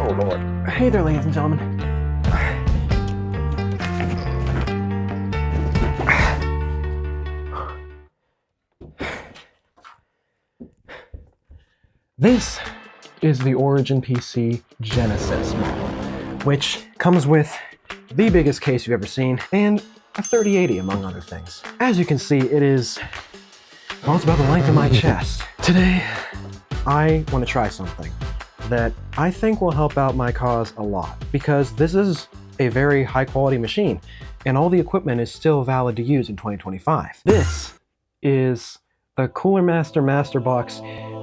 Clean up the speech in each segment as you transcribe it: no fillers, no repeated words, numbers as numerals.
Oh Lord. Hey there, ladies and gentlemen. This is the OriginPC Genesis model, which comes with the biggest case you've ever seen and a 3080 among other things. As you can see, it is, well, it's about the length of my chest. Today, I want to try something that I think will help out my cause a lot, because this is a very high quality machine and all the equipment is still valid to use in 2025. This is the CoolerMaster MasterBox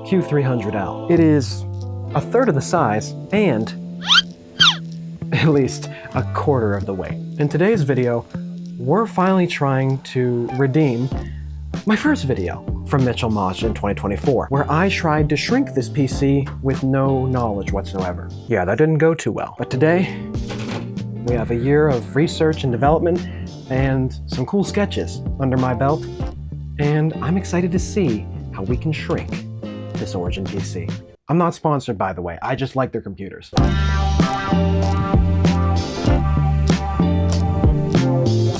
Q300L. It is a third of the size and at least a quarter of the weight. In today's video, we're finally trying to redeem my first video from Motch in 2024, where I tried to shrink this PC with no knowledge whatsoever. Yeah, that didn't go too well. But today, we have a year of research and development and some cool sketches under my belt, and I'm excited to see how we can shrink this OriginPC. I'm not sponsored, by the way, I just like their computers.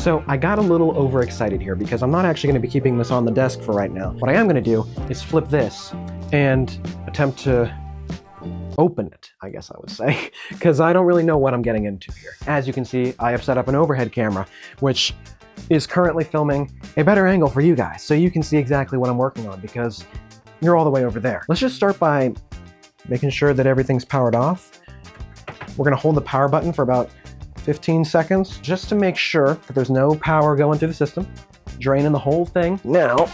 So I got a little overexcited here because I'm not actually going to be keeping this on the desk for right now. What I am going to do is flip this and attempt to open it, I guess I would say, because I don't really know what I'm getting into here. As you can see, I have set up an overhead camera, which is currently filming a better angle for you guys, so you can see exactly what I'm working on, because you're all the way over there. Let's just start by making sure that everything's powered off. We're going to hold the power button for about 15 seconds, just to make sure that there's no power going through the system, draining the whole thing. Now,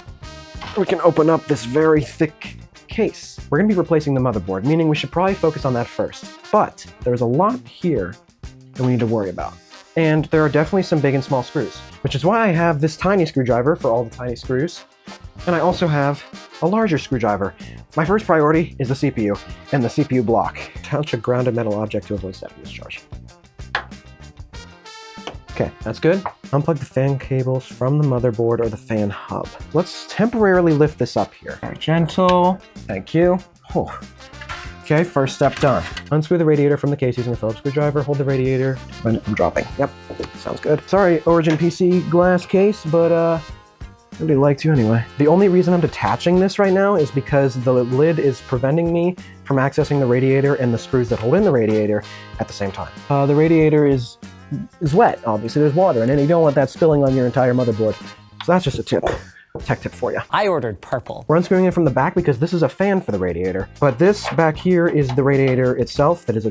we can open up this very thick case. We're gonna be replacing the motherboard, meaning we should probably focus on that first. But there's a lot here that we need to worry about. And there are definitely some big and small screws, which is why I have this tiny screwdriver for all the tiny screws. And I also have a larger screwdriver. My first priority is the CPU and the CPU block. Touch a grounded metal object to avoid static discharge. Okay, that's good. Unplug the fan cables from the motherboard or the fan hub. Let's temporarily lift this up here. Very gentle. Thank you. Oh. Okay, first step done. Unscrew the radiator from the case using a Phillips screwdriver. Hold the radiator to prevent it from dropping. Yep, sounds good. Sorry, OriginPC glass case, but I'd really like to anyway. The only reason I'm detaching this right now is because the lid is preventing me from accessing the radiator and the screws that hold in the radiator at the same time. The radiator is wet, obviously there's water in it, and you don't want that spilling on your entire motherboard. So that's just a tech tip for you. I ordered purple. We're unscrewing it from the back because this is a fan for the radiator, but this back here is the radiator itself that is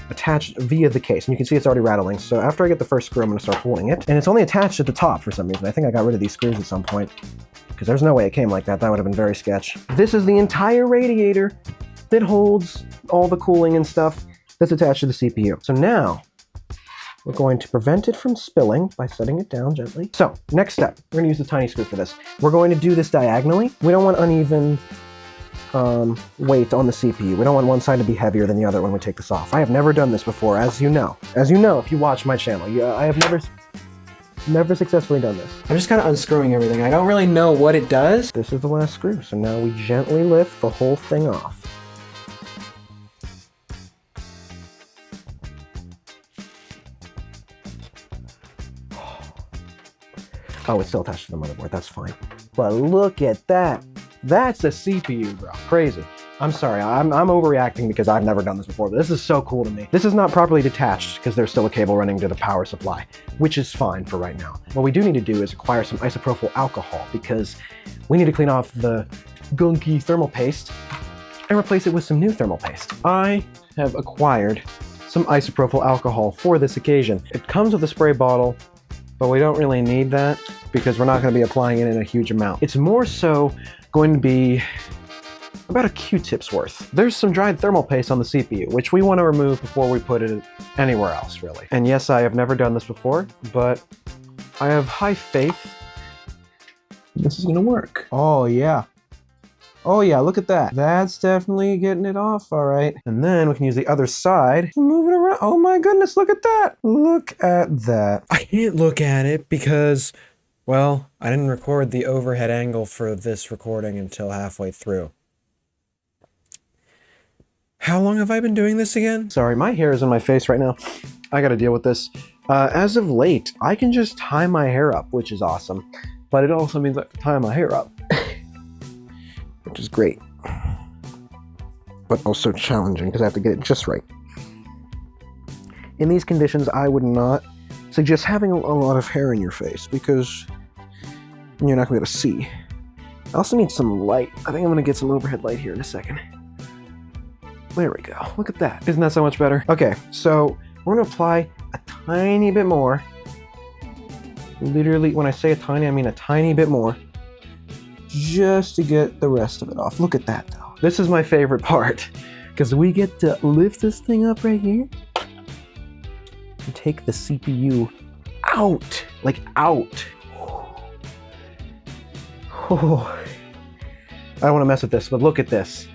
attached via the case, and you can see it's already rattling. So after I get the first screw, I'm going to start holding it, and it's only attached at the top for some reason. I think I got rid of these screws at some point, because there's no way it came like that. That would have been very sketch. This is the entire radiator that holds all the cooling and stuff that's attached to the CPU. So now, we're going to prevent it from spilling by setting it down gently. So, next step, we're going to use the tiny screw for this. We're going to do this diagonally. We don't want uneven weight on the CPU. We don't want one side to be heavier than the other when we take this off. I have never done this before, as you know. As you know, if you watch my channel, I have never successfully done this. I'm just kind of unscrewing everything. I don't really know what it does. This is the last screw, so now we gently lift the whole thing off. Oh, it's still attached to the motherboard, that's fine. But look at that. That's a CPU, bro. Crazy. I'm sorry, I'm overreacting because I've never done this before, but this is so cool to me. This is not properly detached because there's still a cable running to the power supply, which is fine for right now. What we do need to do is acquire some isopropyl alcohol because we need to clean off the gunky thermal paste and replace it with some new thermal paste. I have acquired some isopropyl alcohol for this occasion. It comes with a spray bottle, but we don't really need that because we're not going to be applying it in a huge amount. It's more so going to be about a Q-tip's worth. There's some dried thermal paste on the CPU, which we want to remove before we put it anywhere else, really. And yes, I have never done this before, but I have high faith this is going to work. Oh, yeah. Oh yeah, look at that. That's definitely getting it off, all right. And then we can use the other side. Move it around. Oh my goodness, look at that. Look at that. I can't look at it because, well, I didn't record the overhead angle for this recording until halfway through. How long have I been doing this again? Sorry, my hair is in my face right now. I gotta deal with this. As of late, I can just tie my hair up, which is awesome. But it also means I have to tie my hair up, which is great. But also challenging because I have to get it just right. In these conditions, I would not suggest having a lot of hair in your face because you're not gonna be able to see. I also need some light. I think I'm gonna get some overhead light here in a second. There we go. Look at that. Isn't that so much better? Okay, so we're gonna apply a tiny bit more. Literally, when I say a tiny, I mean a tiny bit more. Just to get the rest of it off. Look at that though. This is my favorite part because we get to lift this thing up right here and take the CPU out, like out. Oh. I don't want to mess with this, but look at this.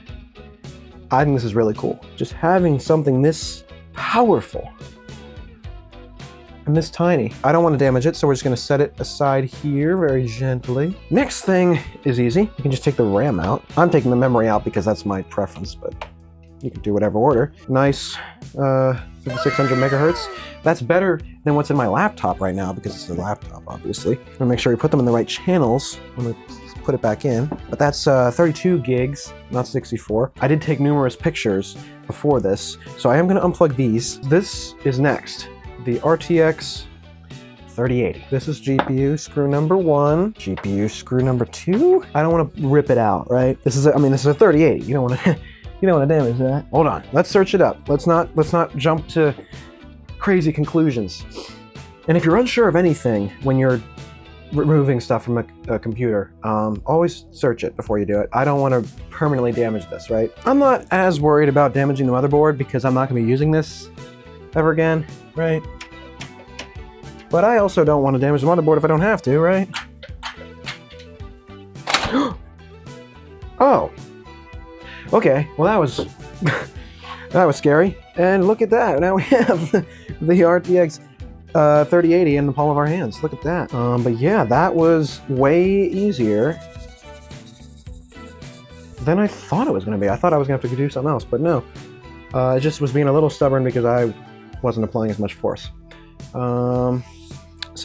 I think this is really cool. Just having something this powerful and this tiny. I don't want to damage it, so we're just going to set it aside here very gently. Next thing is easy. You can just take the RAM out. I'm taking the memory out because that's my preference, but you can do whatever order. Nice 5600 megahertz. That's better than what's in my laptop right now because it's a laptop, obviously. I'm gonna make sure we put them in the right channels when we put it back in. But that's 32 gigs, not 64. I did take numerous pictures before this, so I am gonna unplug these. This is next, the RTX 3080. This is GPU screw number 1, GPU screw number 2. I don't want to rip it out, right? This is a 3080. You don't want to you don't want to damage that. Hold on, let's search it up. Let's not jump to crazy conclusions. And if you're unsure of anything when you're removing stuff from a computer, always search it before you do it. I don't want to permanently damage this, right? I'm not as worried about damaging the motherboard because I'm not going to be using this ever again, right? But I also don't want to damage the motherboard if I don't have to, right? Oh. Okay, well that was that was scary. And look at that. Now we have the RTX 3080 in the palm of our hands. Look at that. But yeah, that was way easier than I thought it was going to be. I thought I was going to have to do something else, but no. It just was being a little stubborn because I wasn't applying as much force. So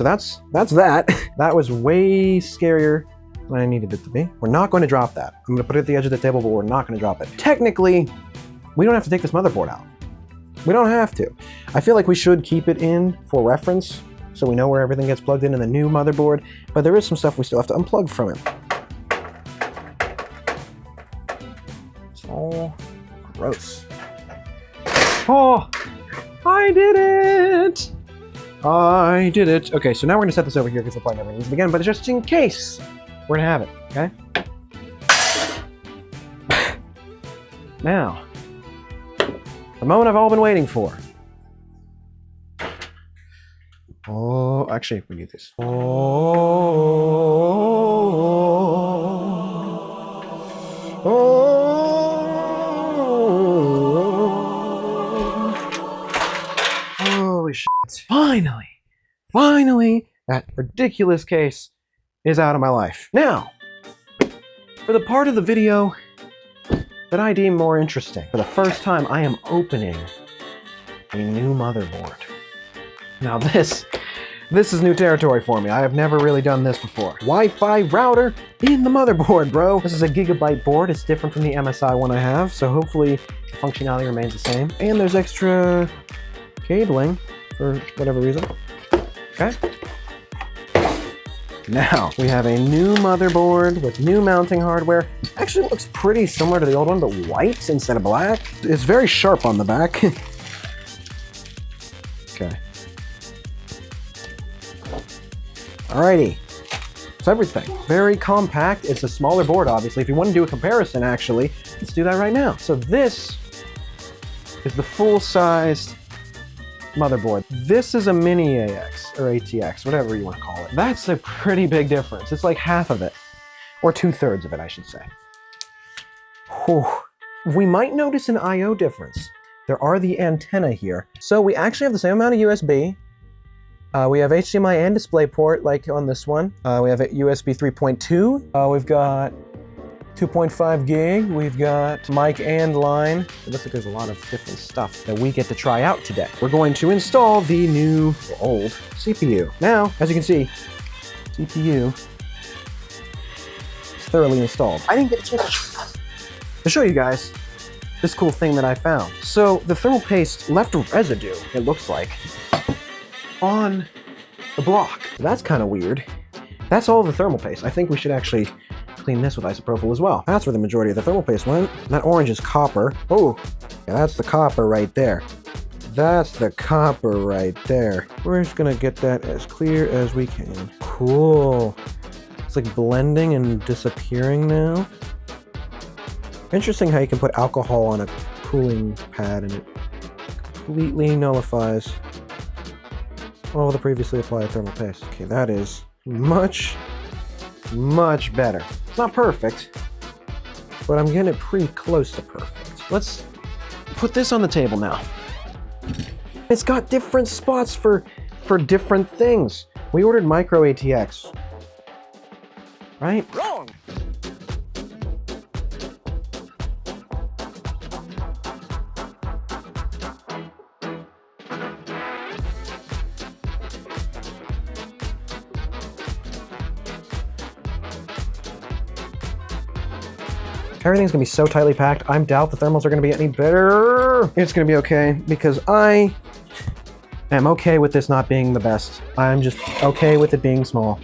that's that. That was way scarier than I needed it to be. We're not going to drop that. I'm going to put it at the edge of the table, but we're not going to drop it. Technically, we don't have to take this motherboard out. We don't have to. I feel like we should keep it in for reference so we know where everything gets plugged in the new motherboard, but there is some stuff we still have to unplug from it. It's all gross. Oh, I did it! I did it. Okay, so now we're going to set this over here because the plug never needs it again, but just in case, we're going to have it, okay? Now, the moment I've all been waiting for. Oh, actually, we need this. Holy shit. Finally, that ridiculous case is out of my life. Now, for the part of the video that I deem more interesting, for the first time I am opening a new motherboard. Now this is new territory for me. I have never really done this before. Wi-Fi router in the motherboard, bro. This is a Gigabyte board. It's different from the MSI one I have, so hopefully the functionality remains the same. And there's extra cabling for whatever reason. Okay. Now, we have a new motherboard with new mounting hardware. Actually looks pretty similar to the old one, but white instead of black. It's very sharp on the back. Okay. Alrighty. It's everything. Very compact. It's a smaller board, obviously. If you want to do a comparison, actually, let's do that right now. So this is the full-sized motherboard. This is a mini AX or ATX, whatever you want to call it. That's a pretty big difference. It's like half of it, or 2/3 of it, I should say. Whew. We might notice an I/O difference. There are the antenna here. So we actually have the same amount of USB. We have HDMI and DisplayPort like on this one. We have a USB 3.2. We've got 2.5 gig. We've got mic and line. It looks like there's a lot of different stuff that we get to try out today. We're going to install the new, or old, CPU. Now, as you can see, CPU is thoroughly installed. I didn't get a chance to show you guys this cool thing that I found. So the thermal paste left a residue, it looks like, on the block. That's kind of weird. That's all the thermal paste. I think we should actually clean this with isopropyl as well. That's where the majority of the thermal paste went. That orange is copper. Oh, yeah, that's the copper right there. That's the copper right there. We're just gonna get that as clear as we can. Cool. It's like blending and disappearing now. Interesting how you can put alcohol on a cooling pad and it completely nullifies all the previously applied thermal paste. Okay, that is much better. It's not perfect, but I'm getting it pretty close to perfect. Let's put this on the table now. It's got different spots for different things. We ordered micro ATX, right? Wrong. Everything's gonna be so tightly packed, I doubt the thermals are gonna be any better. It's gonna be okay, because I am okay with this not being the best. I'm just okay with it being small.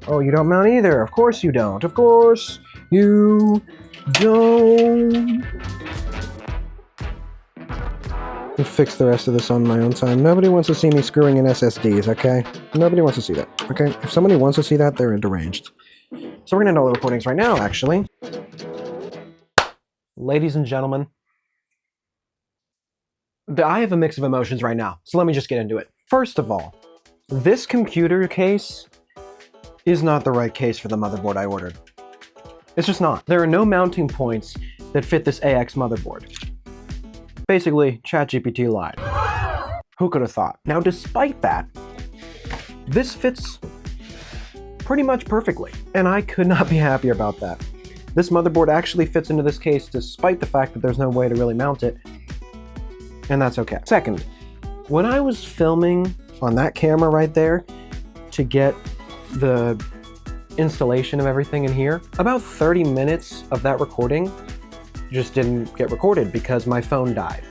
Oh, you don't mount either. Of course you don't. Of course you don't. I'll fix the rest of this on my own time. Nobody wants to see me screwing in SSDs, okay? Nobody wants to see that, okay? If somebody wants to see that, they're deranged. So we're gonna end all the recordings right now, actually. Ladies and gentlemen, I have a mix of emotions right now, so let me just get into it. First of all, this computer case is not the right case for the motherboard I ordered. It's just not. There are no mounting points that fit this AX motherboard. Basically, ChatGPT lied. Who could have thought? Now, despite that, this fits pretty much perfectly, and I could not be happier about that. This motherboard actually fits into this case despite the fact that there's no way to really mount it, and that's okay. Second, when I was filming on that camera right there to get the installation of everything in here, about 30 minutes of that recording just didn't get recorded because my phone died.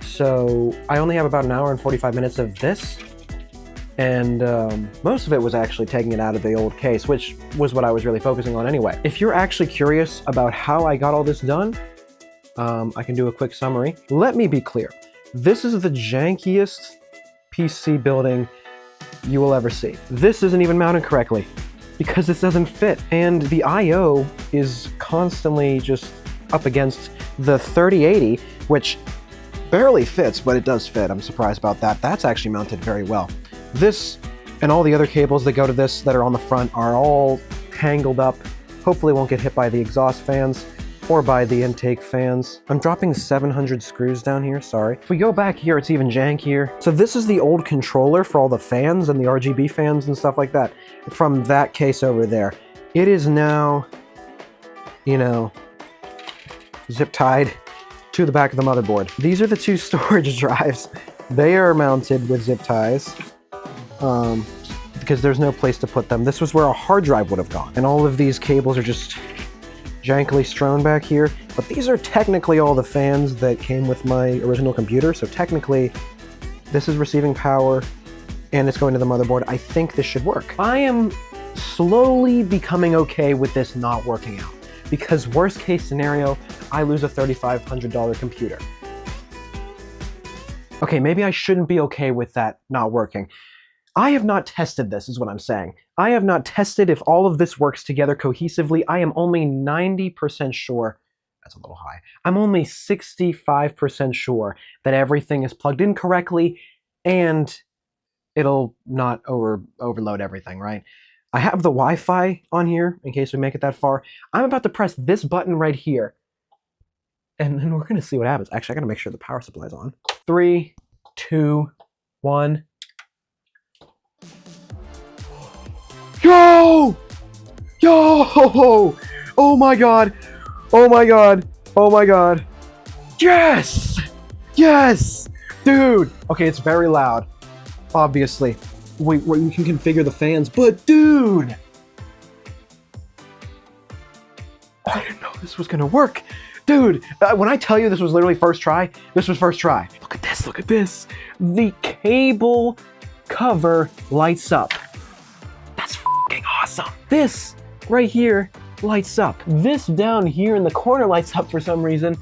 So I only have about an hour and 45 minutes of this, and most of it was actually taking it out of the old case, which was what I was really focusing on anyway. If you're actually curious about how I got all this done, I can do a quick summary. Let me be clear. This is the jankiest PC building you will ever see. This isn't even mounted correctly because this doesn't fit, and the I/O is constantly just up against the 3080, which barely fits, but it does fit. I'm surprised about that. That's actually mounted very well. This and all the other cables that go to this that are on the front are all tangled up. Hopefully won't get hit by the exhaust fans or by the intake fans. I'm dropping 700 screws down here, sorry. If we go back here, it's even jankier. So this is the old controller for all the fans and the RGB fans and stuff like that from that case over there. It is now, you know, zip tied to the back of the motherboard. These are the two storage drives. They are mounted with zip ties because there's no place to put them. This was where a hard drive would have gone. And all of these cables are just jankily strewn back here, but these are technically all the fans that came with my original computer, so technically this is receiving power and it's going to the motherboard. I think this should work. I am slowly becoming okay with this not working out, because worst case scenario, I lose a $3,500 computer. Okay, maybe I shouldn't be okay with that not working. I have not tested this, is what I'm saying. I have not tested if all of this works together cohesively. I am only 90% sure, that's a little high, I'm only 65% sure that everything is plugged in correctly and it'll not overload everything, right? I have the Wi-Fi on here in case we make it that far. I'm about to press this button right here, and then we're gonna see what happens. Actually, I gotta make sure the power supply is on. 3, 2, 1. Yo! Yo! Oh my god! Oh my god! Oh my god! Yes! Yes! Dude! Okay, it's very loud. Obviously. We can configure the fans, but dude! I didn't know this was gonna work. Dude, when I tell you this was literally first try, this was first try. Look at this, look at this. The cable cover lights up. That's f***ing awesome. This right here lights up. This down here in the corner lights up for some reason.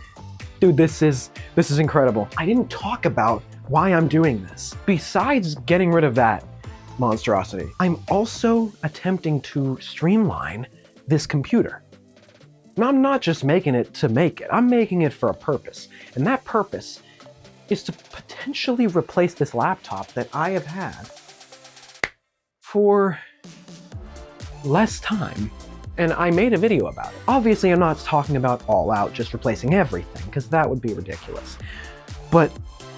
Dude, this is incredible. I didn't talk about why I'm doing this. Besides getting rid of that monstrosity, I'm also attempting to streamline this computer. And I'm not just making it to make it, I'm making it for a purpose. And that purpose is to potentially replace this laptop that I have had for less time. And I made a video about it. Obviously, I'm not talking about all out just replacing everything, because that would be ridiculous. But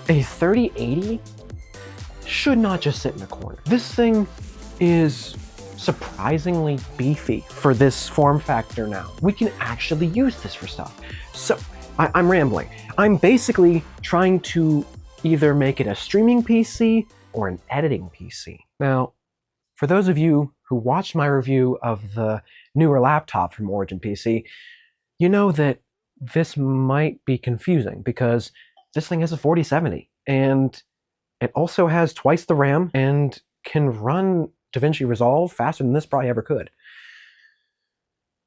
a 3080 should not just sit in a corner. This thing is surprisingly beefy for this form factor now. We can actually use this for stuff. So, I'm rambling. I'm basically trying to either make it a streaming PC or an editing PC. Now, for those of you who watched my review of the newer laptop from OriginPC, you know that this might be confusing because this thing has a 4070 and it also has twice the RAM and can run DaVinci Resolve faster than this probably ever could.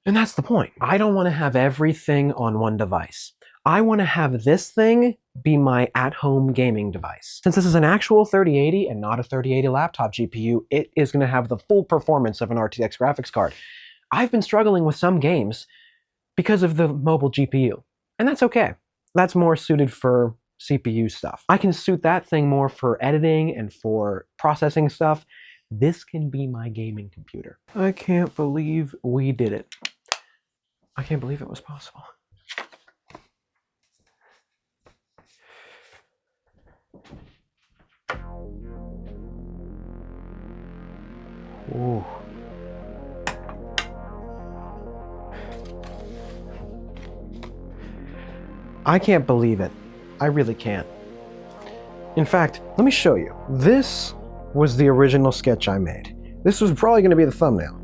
And that's the point. I don't want to have everything on one device. I want to have this thing be my at-home gaming device. Since this is an actual 3080 and not a 3080 laptop GPU, it is going to have the full performance of an RTX graphics card. I've been struggling with some games because of the mobile GPU, and that's okay. That's more suited for CPU stuff. I can suit that thing more for editing and for processing stuff. This can be my gaming computer. I can't believe we did it. I can't believe it was possible. Ooh. I can't believe it. I really can't. In fact, let me show you. This was the original sketch I made. This was probably going to be the thumbnail.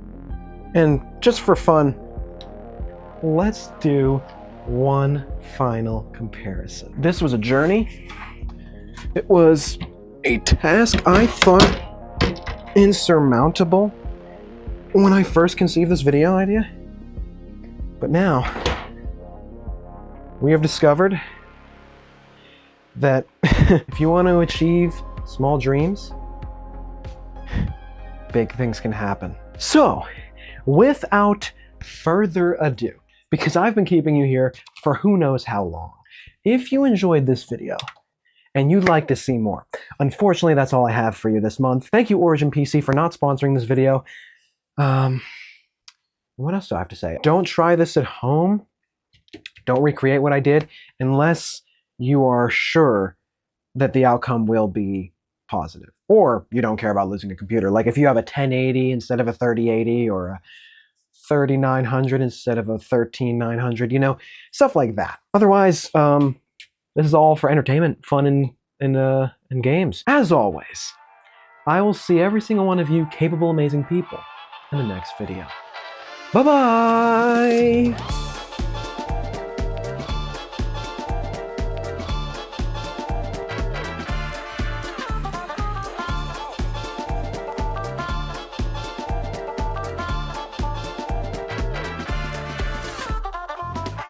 And just for fun, let's do one final comparison. This was a journey. It was a task I thought insurmountable when I first conceived this video idea. But now, we have discovered that if you want to achieve small dreams, big things can happen. So, without further ado, because I've been keeping you here for who knows how long, if you enjoyed this video and you'd like to see more, unfortunately that's all I have for you this month. Thank you OriginPC for not sponsoring this video. What else do I have to say? Don't try this at home. Don't recreate what I did unless you are sure that the outcome will be positive. Or you don't care about losing a computer. Like if you have a 1080 instead of a 3080 or a 3900 instead of a 13900, you know, stuff like that. Otherwise, this is all for entertainment, fun, and games. As always, I will see every single one of you capable, amazing people in the next video. Bye-bye!